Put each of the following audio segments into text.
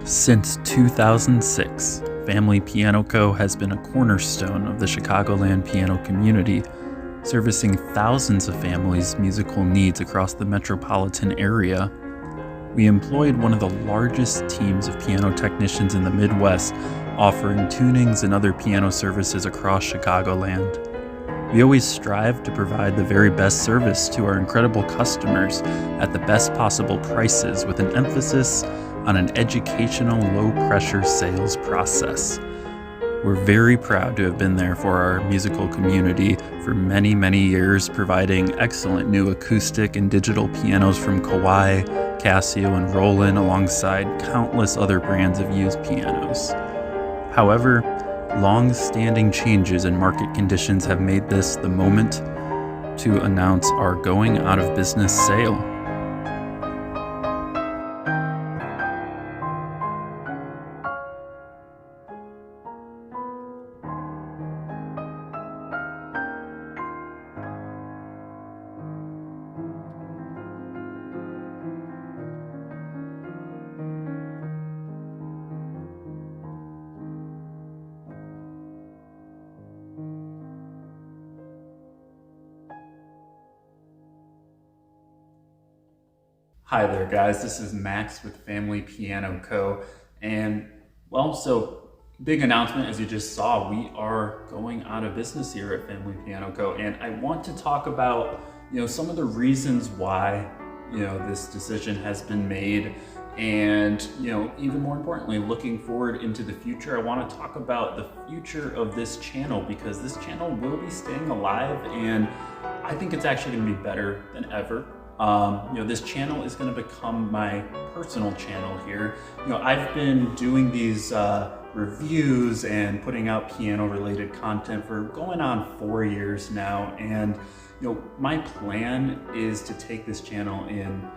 Since 2006, Family Piano Co. has been a cornerstone of the Chicagoland piano community, servicing thousands of families' musical needs across the metropolitan area. We employed one of the largest teams of piano technicians in the Midwest, offering tunings and other piano services across Chicagoland. We always strive to provide the very best service to our incredible customers at the best possible prices, with an emphasis on an educational, low-pressure sales process. We're very proud to have been there for our musical community for many, many years, providing excellent new acoustic and digital pianos from Kawai, Casio, and Roland, alongside countless other brands of used pianos. However, long-standing changes in market conditions have made this the moment to announce our going out of business sale. Hi there, guys. This is Max with Family Piano Co. And, big announcement, as you just saw, we are going out of business here at Family Piano Co. And I want to talk about, some of the reasons why, this decision has been made. And, even more importantly, looking forward into the future, I want to talk about the future of this channel, because this channel will be staying alive, and I think it's actually going to be better than ever. This channel is going to become my personal channel here. I've been doing these reviews and putting out piano related content for going on 4 years now. And, my plan is to take this channel in,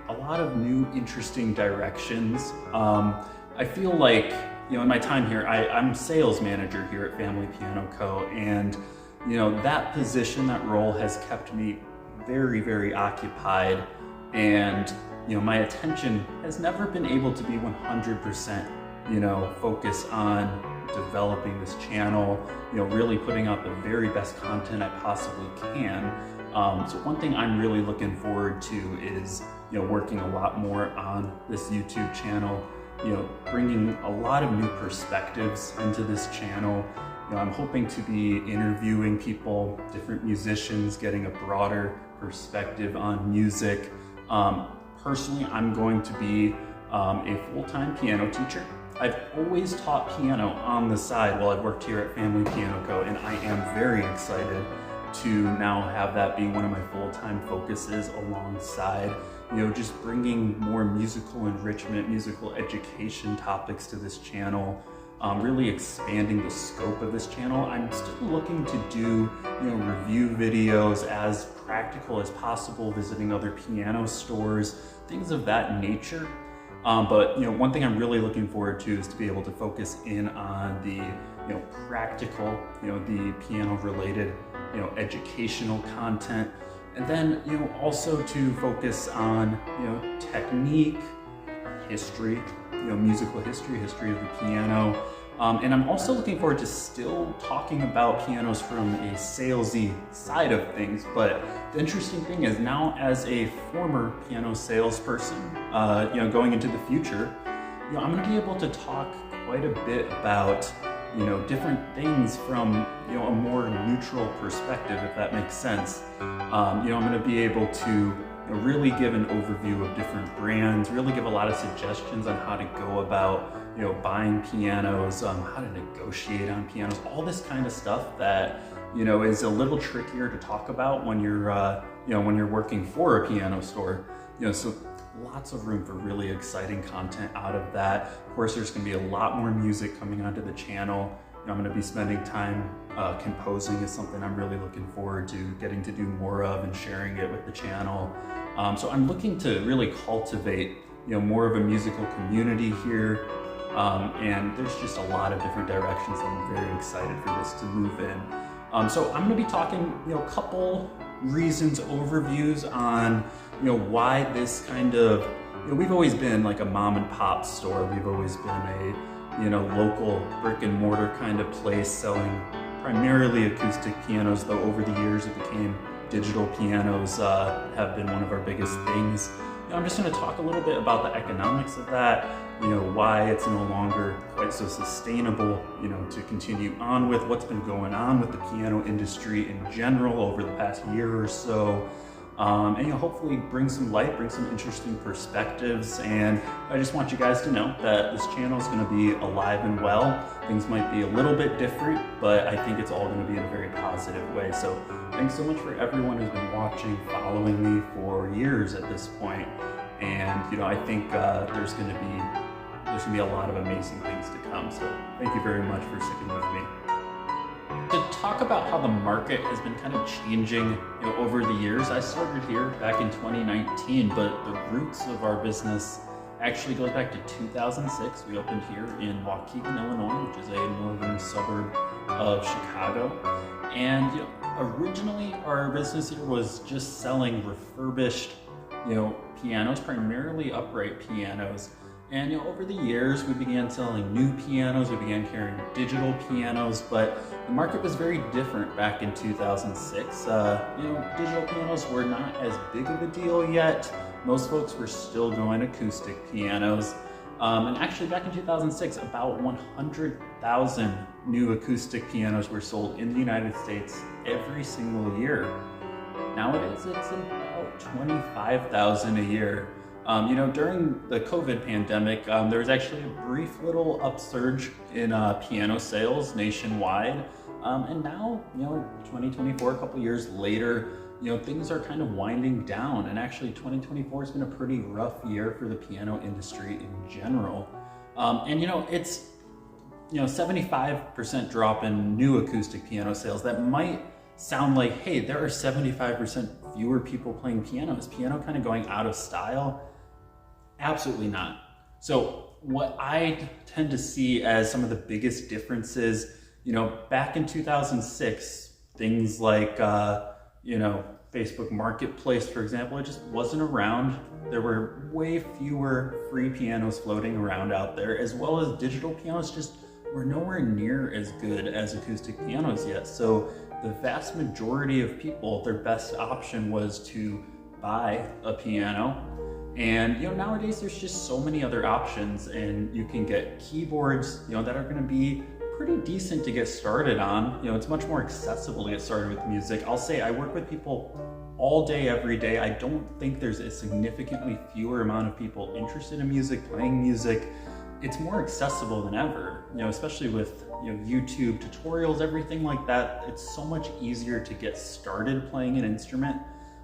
a lot of new interesting directions. I feel like, in my time here, I'm sales manager here at Family Piano Co. And, that position, that role has kept me very, very occupied, and my attention has never been able to be 100% focused on developing this channel, really putting out the very best content I possibly can. So one thing I'm really looking forward to is working a lot more on this YouTube channel, bringing a lot of new perspectives into this channel. I'm hoping to be interviewing people, different musicians, getting a broader perspective on music. Personally, I'm going to be a full-time piano teacher. I've always taught piano on the side while I've worked here at Family Piano Co. And I am very excited to now have that being one of my full-time focuses, alongside just bringing more musical enrichment, musical education topics to this channel. Really expanding the scope of this channel. I'm still looking to do review videos as practical as possible, visiting other piano stores, things of that nature. But one thing I'm really looking forward to is to be able to focus in on the practical, the piano related educational content, and then also to focus on technique, history, musical history of the piano. And I'm also looking forward to still talking about pianos from a salesy side of things. But the interesting thing is, now as a former piano salesperson, going into the future, I'm going to be able to talk quite a bit about different things from a more neutral perspective, if that makes sense. I'm going to be able to really give an overview of different brands, really give a lot of suggestions on how to go about buying pianos, how to negotiate on pianos, all this kind of stuff that is a little trickier to talk about when you're when you're working for a piano store. So lots of room for really exciting content out of that. Of course, there's going to be a lot more music coming onto the channel. I'm going to be spending time composing, is something I'm really looking forward to getting to do more of, and sharing it with the channel. So I'm looking to really cultivate more of a musical community here. And there's just a lot of different directions that I'm very excited for this to move in. So I'm going to be talking a couple reasons, overviews on why this kind of we've always been like a mom and pop store. We've always been a, local brick and mortar kind of place selling primarily acoustic pianos, though over the years it became digital pianos have been one of our biggest things. I'm just going to talk a little bit about the economics of that, why it's no longer quite so sustainable, to continue on with what's been going on with the piano industry in general over the past year or so. And hopefully bring some light, bring some interesting perspectives. And I just want you guys to know that this channel is going to be alive and well. Things might be a little bit different, but I think it's all going to be in a very positive way. So thanks so much for everyone who's been watching, following me for years at this point. And I think there's going to be a lot of amazing things to come. So thank you very much for sticking with me. To talk about how the market has been kind of changing over the years, I started here back in 2019, but the roots of our business actually goes back to 2006. We opened here in Waukegan, Illinois, which is a northern suburb of Chicago. And originally our business here was just selling refurbished pianos, primarily upright pianos. And over the years, we began selling new pianos, we began carrying digital pianos, but the market was very different back in 2006. Digital pianos were not as big of a deal yet. Most folks were still going acoustic pianos. And actually back in 2006, about 100,000 new acoustic pianos were sold in the United States every single year. Nowadays, it's about 25,000 a year. During the COVID pandemic, there was actually a brief little upsurge in piano sales nationwide. And now, 2024, a couple years later, things are kind of winding down. And actually 2024 has been a pretty rough year for the piano industry in general. It's, 75% drop in new acoustic piano sales. That might sound like, hey, there are 75% fewer people playing piano. Is piano kind of going out of style? Absolutely not. So what I tend to see as some of the biggest differences, back in 2006, things like, Facebook Marketplace, for example, it just wasn't around. There were way fewer free pianos floating around out there, as well as digital pianos just were nowhere near as good as acoustic pianos yet. So the vast majority of people, their best option was to buy a piano. And nowadays there's just so many other options, and you can get keyboards that are going to be pretty decent to get started on. It's much more accessible to get started with music. I'll say I work with people all day, every day. I don't think there's a significantly fewer amount of people interested in music, playing music. It's more accessible than ever, especially with YouTube tutorials, everything like that. It's so much easier to get started playing an instrument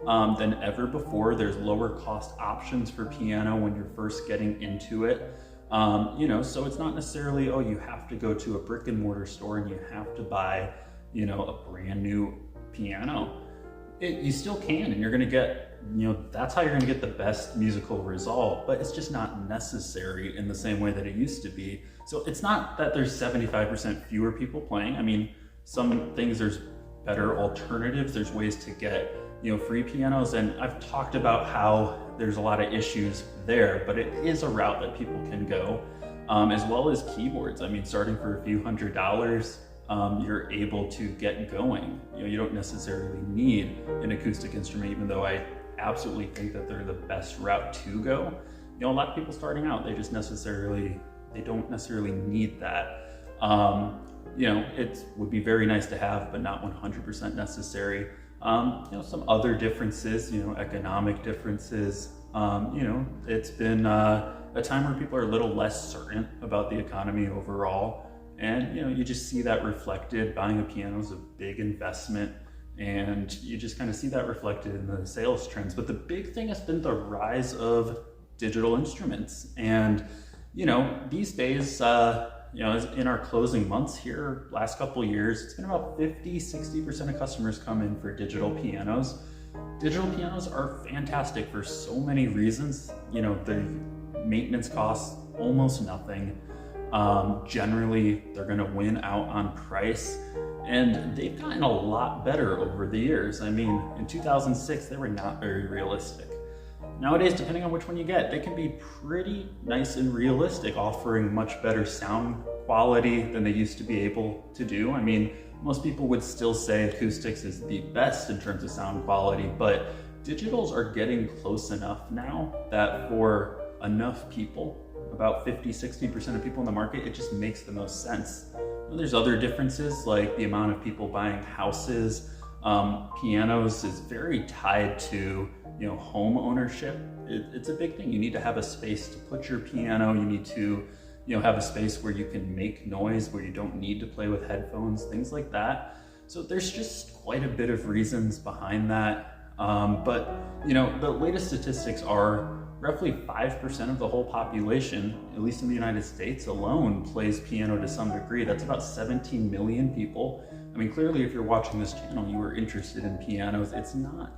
than ever before. There's lower cost options for piano when you're first getting into it. So it's not necessarily, you have to go to a brick and mortar store and you have to buy, a brand new piano. You still can, and you're going to get, that's how you're going to get the best musical result, but it's just not necessary in the same way that it used to be. So it's not that there's 75% fewer people playing. I mean, some things there's better alternatives. There's ways to get free pianos, and I've talked about how there's a lot of issues there, but it is a route that people can go, as well as keyboards. I mean, starting for a few $100s, you're able to get going. You don't necessarily need an acoustic instrument, even though I absolutely think that they're the best route to go. A lot of people starting out, they don't necessarily need that. It would be very nice to have, but not 100% necessary. Some other differences, economic differences. It's been a time where people are a little less certain about the economy overall. And, you just see that reflected. Buying a piano is a big investment, and you just kind of see that reflected in the sales trends. But the big thing has been the rise of digital instruments. And, these days, in our closing months here, last couple of years, it's been about 50-60% of customers come in for digital pianos. Digital pianos are fantastic for so many reasons. The maintenance costs almost nothing. Generally, they're going to win out on price, and they've gotten a lot better over the years. I mean, in 2006, they were not very realistic. nowadays, depending on which one you get, they can be pretty nice and realistic, offering much better sound quality than they used to be able to do. I mean, most people would still say acoustics is the best in terms of sound quality, but digitals are getting close enough now that for enough people, about 50-60% of people in the market, it just makes the most sense. There's other differences, like the amount of people buying houses. Pianos is very tied to home ownership. It's a big thing. You need to have a space to put your piano. You need to have a space where you can make noise, where you don't need to play with headphones, things like that. So there's just quite a bit of reasons behind that. But the latest statistics are roughly 5% of the whole population, at least in the United States alone, plays piano to some degree. That's about 17 million people. I mean, clearly if you're watching this channel, you are interested in pianos. It's not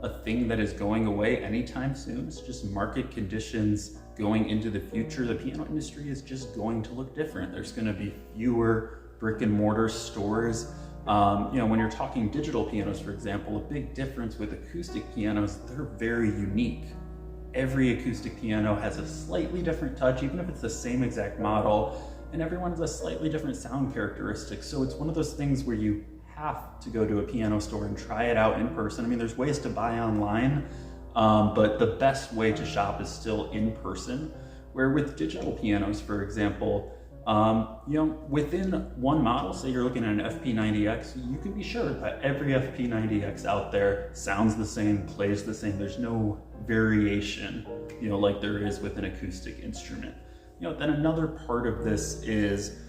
a thing that is going away anytime soon. It's just market conditions going into the future. The piano industry is just going to look different. There's going to be fewer brick and mortar stores. When you're talking digital pianos, for example, a big difference with acoustic pianos, they're very unique. Every acoustic piano has a slightly different touch, even if it's the same exact model, and everyone has a slightly different sound characteristic. So it's one of those things where you have to go to a piano store and try it out in person. I mean, there's ways to buy online, but the best way to shop is still in person. Where with digital pianos, for example, within one model, say you're looking at an FP90X, you can be sure that every FP90X out there sounds the same, plays the same. There's no variation, like there is with an acoustic instrument. Then another part of this is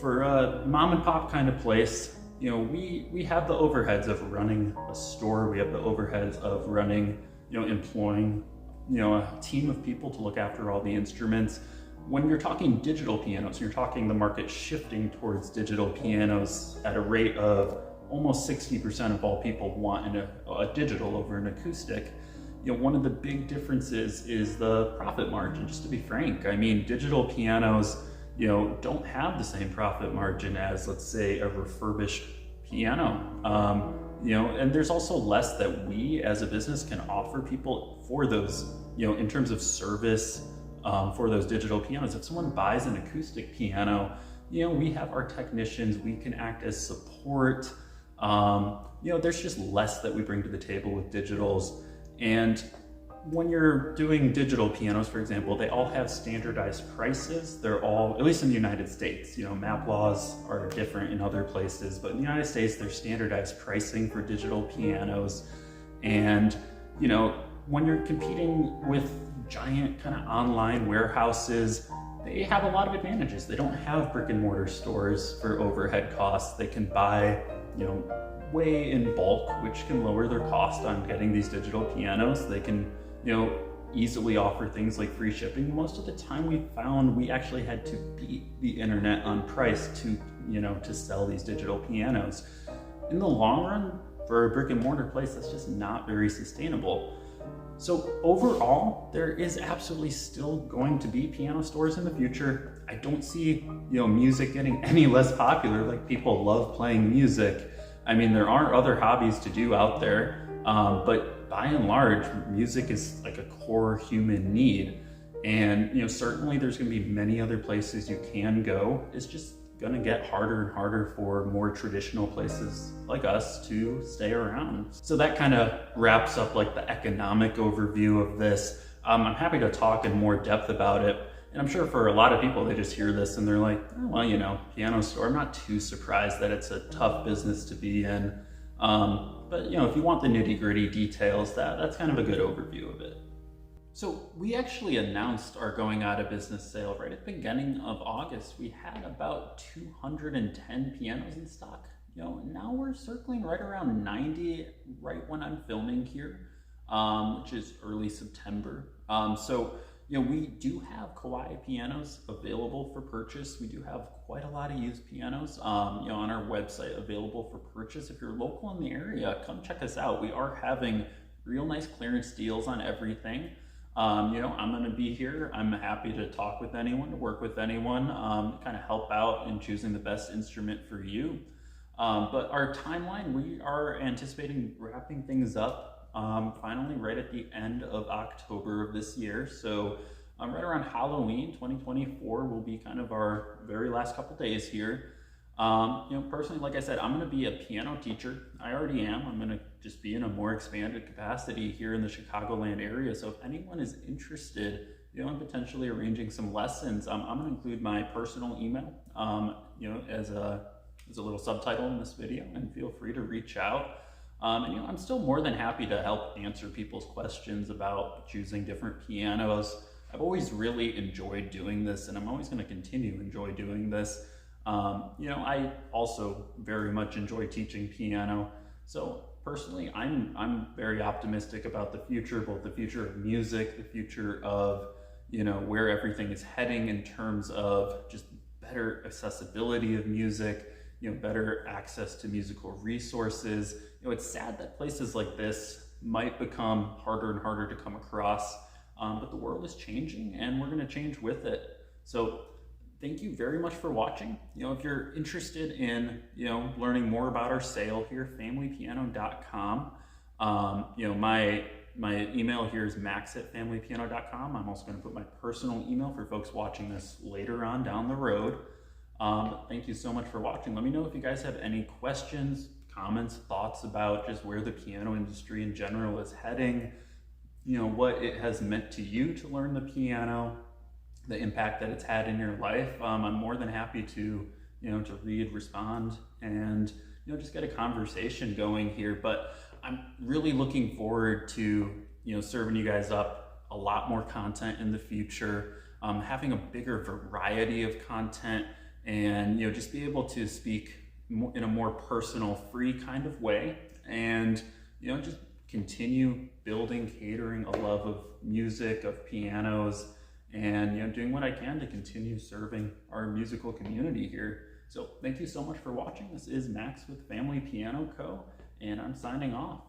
for a mom and pop kind of place, we have the overheads of running a store. We have the overheads of running, employing, a team of people to look after all the instruments. When you're talking digital pianos, you're talking the market shifting towards digital pianos at a rate of almost 60% of all people want a digital over an acoustic. One of the big differences is the profit margin, just to be frank. I mean, digital pianos, don't have the same profit margin as, let's say, a refurbished piano. And there's also less that we as a business can offer people for those, in terms of service, for those digital pianos. If someone buys an acoustic piano, we have our technicians, we can act as support. There's just less that we bring to the table with digitals. And when you're doing digital pianos, for example, they all have standardized prices. They're all, at least in the United States, MAP laws are different in other places, but in the United States, there's standardized pricing for digital pianos. And, when you're competing with giant kind of online warehouses, they have a lot of advantages. They don't have brick and mortar stores for overhead costs. They can buy, way in bulk, which can lower their cost on getting these digital pianos. They can, easily offer things like free shipping. Most of the time we found we actually had to beat the internet on price to sell these digital pianos. In the long run, for a brick and mortar place, that's just not very sustainable. So overall, there is absolutely still going to be piano stores in the future. I don't see, music getting any less popular. Like, people love playing music. I mean, there are other hobbies to do out there, but by and large, music is like a core human need. And, certainly there's gonna be many other places you can go. It's just gonna get harder and harder for more traditional places like us to stay around. So that kind of wraps up like the economic overview of this. I'm happy to talk in more depth about it. And I'm sure for a lot of people, they just hear this and they're like, oh, well, piano store. I'm not too surprised that it's a tough business to be in. But if you want the nitty gritty details, that's kind of a good overview of it. So we actually announced our going out of business sale right at the beginning of August. We had about 210 pianos in stock. Now we're circling right around 90 right when I'm filming here, which is early September. We do have Kawai pianos available for purchase. We do have quite a lot of used pianos, on our website available for purchase. If you're local in the area, come check us out. We are having real nice clearance deals on everything. I'm going to be here. I'm happy to talk with anyone, to work with anyone, kind of help out in choosing the best instrument for you. But our timeline, we are anticipating wrapping things up finally right at the end of October of this year. So right around Halloween 2024 will be kind of our very last couple days here. Personally, like I said, I'm going to be a piano teacher. I already am. I'm going to just be in a more expanded capacity here in the Chicagoland area. So if anyone is interested, in potentially arranging some lessons, I'm going to include my personal email, as a little subtitle in this video, and feel free to reach out. I'm still more than happy to help answer people's questions about choosing different pianos. I've always really enjoyed doing this, and I'm always going to continue to enjoy doing this. I also very much enjoy teaching piano. So personally, I'm very optimistic about the future, both the future of music, the future of, where everything is heading in terms of just better accessibility of music, better access to musical resources. It's sad that places like this might become harder and harder to come across, but the world is changing and we're going to change with it. So thank you very much for watching. If you're interested in, learning more about our sale here, familypiano.com. My email here is max@familypiano.com. I'm also going to put my personal email for folks watching this later on down the road. Thank you so much for watching. Let me know if you guys have any questions, comments, thoughts about just where the piano industry in general is heading, what it has meant to you to learn the piano, the impact that it's had in your life. I'm more than happy to, to read, respond, and, just get a conversation going here. But I'm really looking forward to, serving you guys up a lot more content in the future, having a bigger variety of content, and, just be able to speak in a more personal, free kind of way, and, just continue building, catering a love of music, of pianos, and doing what I can to continue serving our musical community here. So thank you so much for watching. This is Max with Family Piano Co., and I'm signing off.